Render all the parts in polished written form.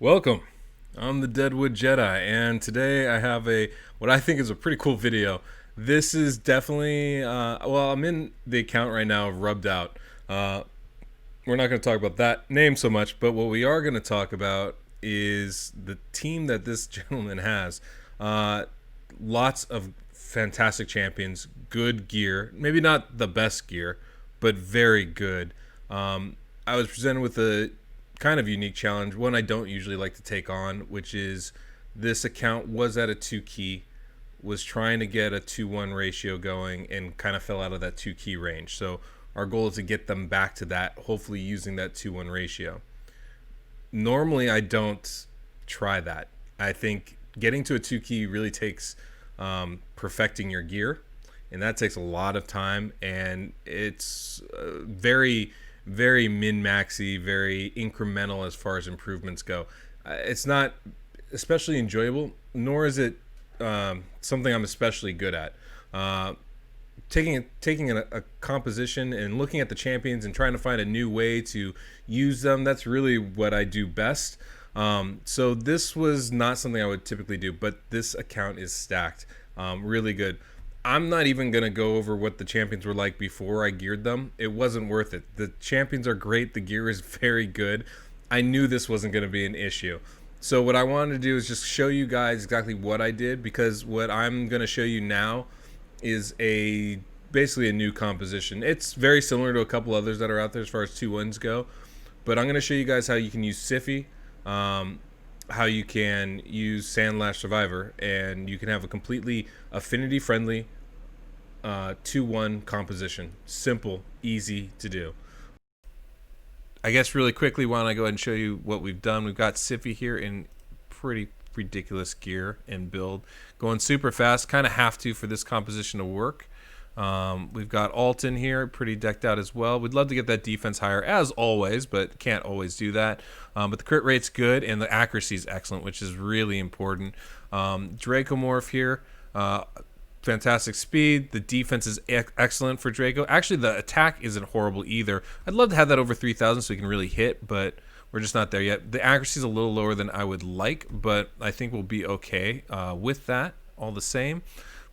Welcome. I'm the Deadwood Jedi, and today I have what I think is a pretty cool video. This is definitely I'm in the account right now of Rubbed Out. We're not going to talk about that name so much, but what we are going to talk about is the team that this gentleman has. Lots of fantastic champions, good gear, maybe not the best gear, but very good. I was presented with a kind of unique challenge, one I don't usually like to take on, which is this account was at a 2 key, was trying to get a 2-1 ratio going, and kind of fell out of that 2 key range. So our goal is to get them back to that, hopefully using that 2-1 ratio. Normally I don't try that. I think getting to a 2 key really takes perfecting your gear, and that takes a lot of time, and it's very min-maxy, very incremental as far as improvements go. It's not especially enjoyable, nor is it something I'm especially good at. Taking a composition and looking at the champions and trying to find a new way to use them, that's really what I do best. So this was not something I would typically do, but this account is stacked. Really good. I'm not even going to go over what the champions were like before I geared them. It wasn't worth it. The champions are great. The gear is very good. I knew this wasn't going to be an issue. So what I wanted to do is just show you guys exactly what I did, because what I'm going to show you now is basically a new composition. It's very similar to a couple others that are out there as far as 2-1s go, but I'm going to show you guys how you can use Siphi, how you can use Sandlashed Survivor, and you can have a completely affinity friendly 2-1 composition. Simple, easy to do. I guess really quickly, why don't I go ahead and show you what we've done. We've got Siphi here in pretty ridiculous gear and build, going super fast, kind of have to for this composition to work. We've got Alton here, pretty decked out as well. We'd love to get that defense higher as always, but can't always do that. But the crit rate's good and the accuracy is excellent, which is really important. Dracomorph here, fantastic speed. The defense is excellent for Draco. Actually, the attack isn't horrible either. I'd love to have that over 3,000 so we can really hit, but we're just not there yet. The accuracy is a little lower than I would like, but I think we'll be okay with that all the same.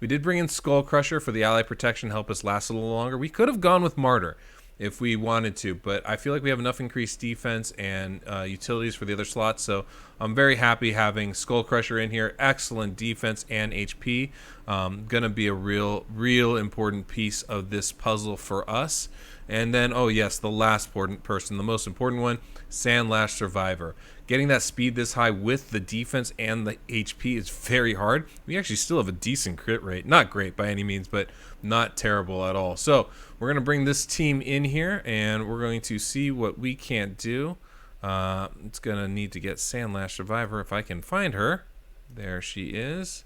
We did bring in Skull Crusher for the ally protection, help us last a little longer. We could have gone with Martyr if we wanted to, but I feel like we have enough increased defense and utilities for the other slots, so I'm very happy having Skull Crusher in here. Excellent defense and HP. Gonna be a real important piece of this puzzle for us. And then, oh yes, the last important person, the most important one, Sandlashed Survivor. Getting that speed this high with the defense and the HP is very hard. We actually still have a decent crit rate. Not great by any means, but not terrible at all. So we're going to bring this team in here, and we're going to see what we can't do. It's going to need to get Sandlashed Survivor if I can find her. There she is.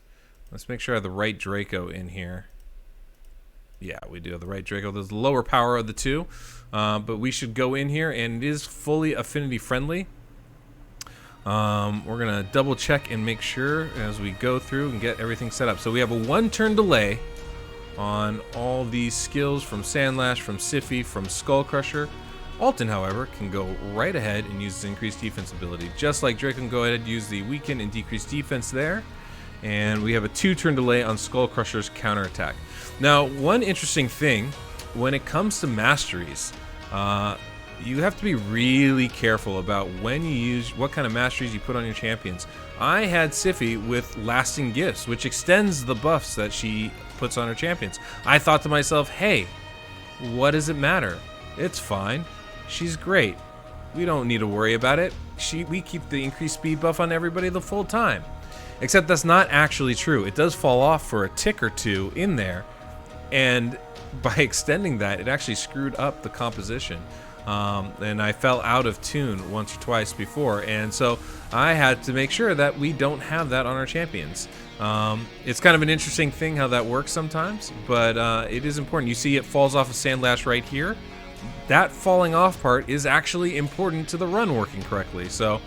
Let's make sure I have the right Draco in here. Yeah, we do have the right Draco. There's the lower power of the two, but we should go in here, and it is fully affinity friendly. We're gonna double check and make sure as we go through and get everything set up. So we have a 1-turn delay on all these skills from Sandlash, from Siphi, from Skull Crusher. Alton, however, can go right ahead and use his increased defense ability. Just like Draco can go ahead and use the weaken and decrease defense there. And we have a 2-turn delay on Skull Crusher's counterattack. Now, one interesting thing, when it comes to masteries, you have to be really careful about when you use, what kind of masteries you put on your champions. I had Siphi with Lasting Gifts, which extends the buffs that she puts on her champions. I thought to myself, hey, what does it matter? It's fine. She's great. We don't need to worry about it. We keep the increased speed buff on everybody the full time. Except that's not actually true. It does fall off for a tick or two in there, and by extending that, it actually screwed up the composition. And I fell out of tune once or twice before, and so I had to make sure that we don't have that on our champions. It's kind of an interesting thing how that works sometimes, but it is important. You see it falls off of Sandlash right here. That falling off part is actually important to the run working correctly, so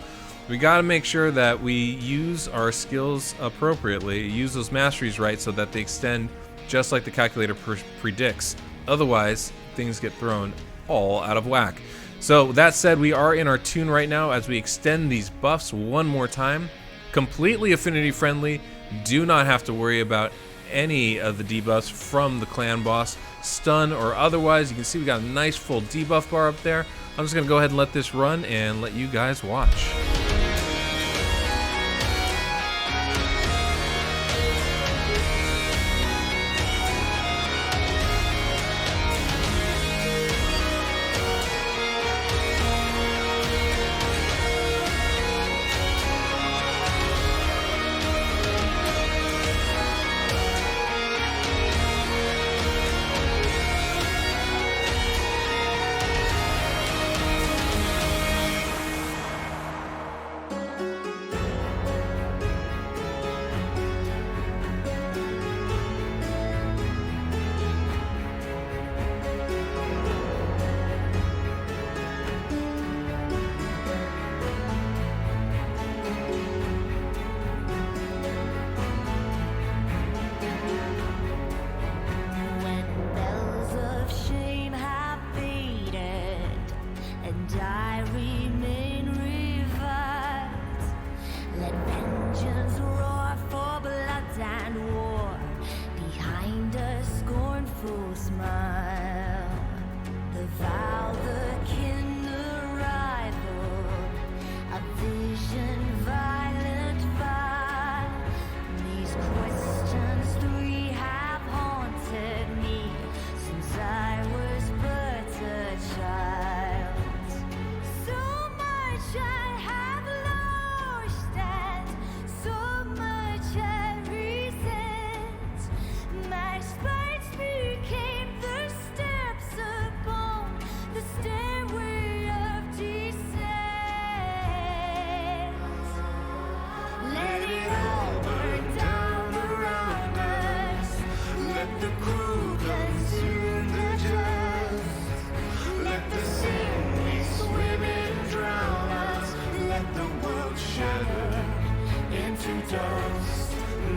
we got to make sure that we use our skills appropriately, use those masteries right so that they extend just like the calculator predicts. Otherwise, things get thrown all out of whack. So that said, we are in our tune right now as we extend these buffs one more time. Completely affinity friendly. Do not have to worry about any of the debuffs from the clan boss, stun or otherwise. You can see we got a nice full debuff bar up there. I'm just going to go ahead and let this run and let you guys watch.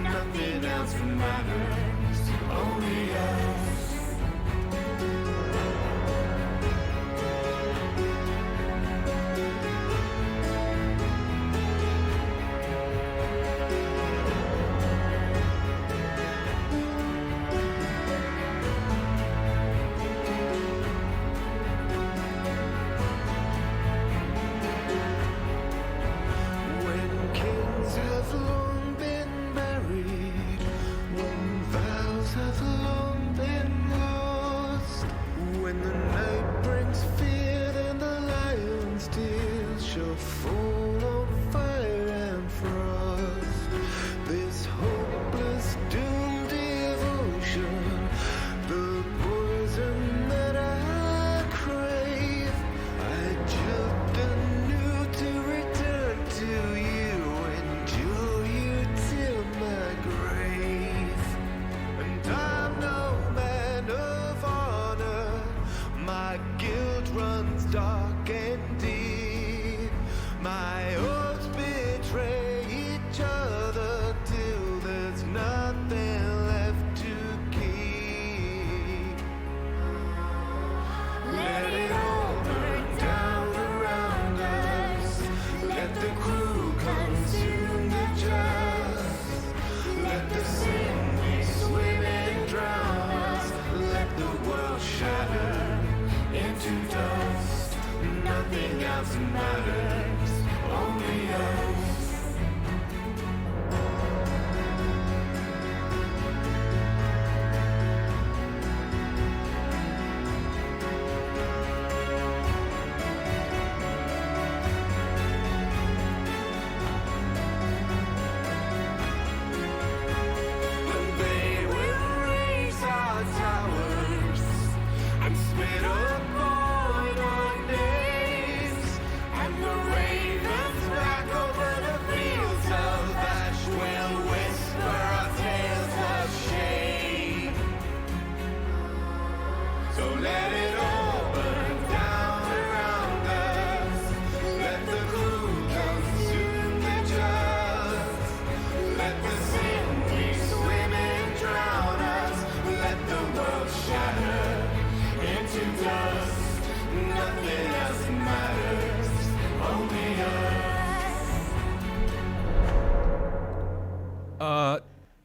Nothing else matters, only us. When kings have long been buried, when vows have long been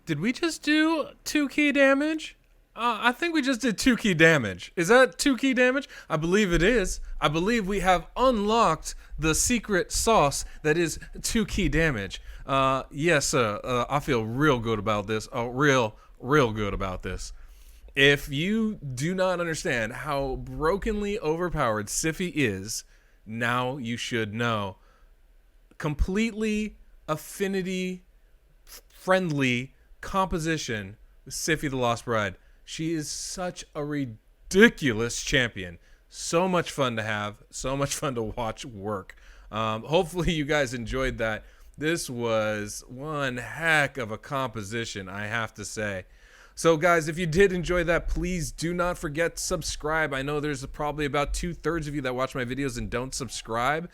Did we just do 2 key damage? I think we just did 2 key damage. Is that 2 key damage? I believe it is. I believe we have unlocked the secret sauce that is 2 key damage. Yes, I feel real good about this. Real good about this. If you do not understand how brokenly overpowered Siphi is, now you should know. Completely affinity friendly composition with Siphi the Lost Bride. She is such a ridiculous champion. So much fun to have. So much fun to watch work. Hopefully you guys enjoyed that. This was one heck of a composition, I have to say. So guys, if you did enjoy that, please do not forget to subscribe. I know there's probably about 2/3 of you that watch my videos and don't subscribe.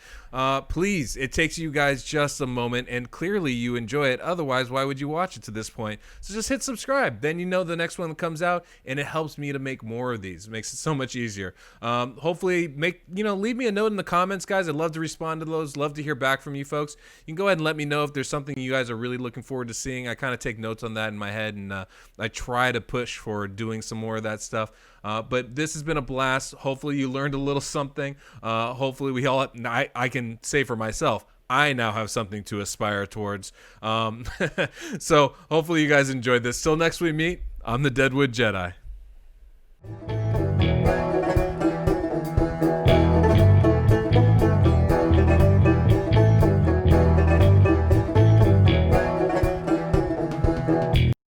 Please, it takes you guys just a moment, and clearly you enjoy it. Otherwise, why would you watch it to this point? So just hit subscribe. Then you know the next one comes out, and it helps me to make more of these. It makes it so much easier. Hopefully, leave me a note in the comments, guys. I'd love to respond to those. Love to hear back from you folks. You can go ahead and let me know if there's something you guys are really looking forward to seeing. I kind of take notes on that in my head, and I try to push for doing some more of that stuff. But this has been a blast. Hopefully you learned a little something. Hopefully we all, I can say for myself, I now have something to aspire towards. So hopefully you guys enjoyed this. Till next we meet, I'm the Deadwood Jedi.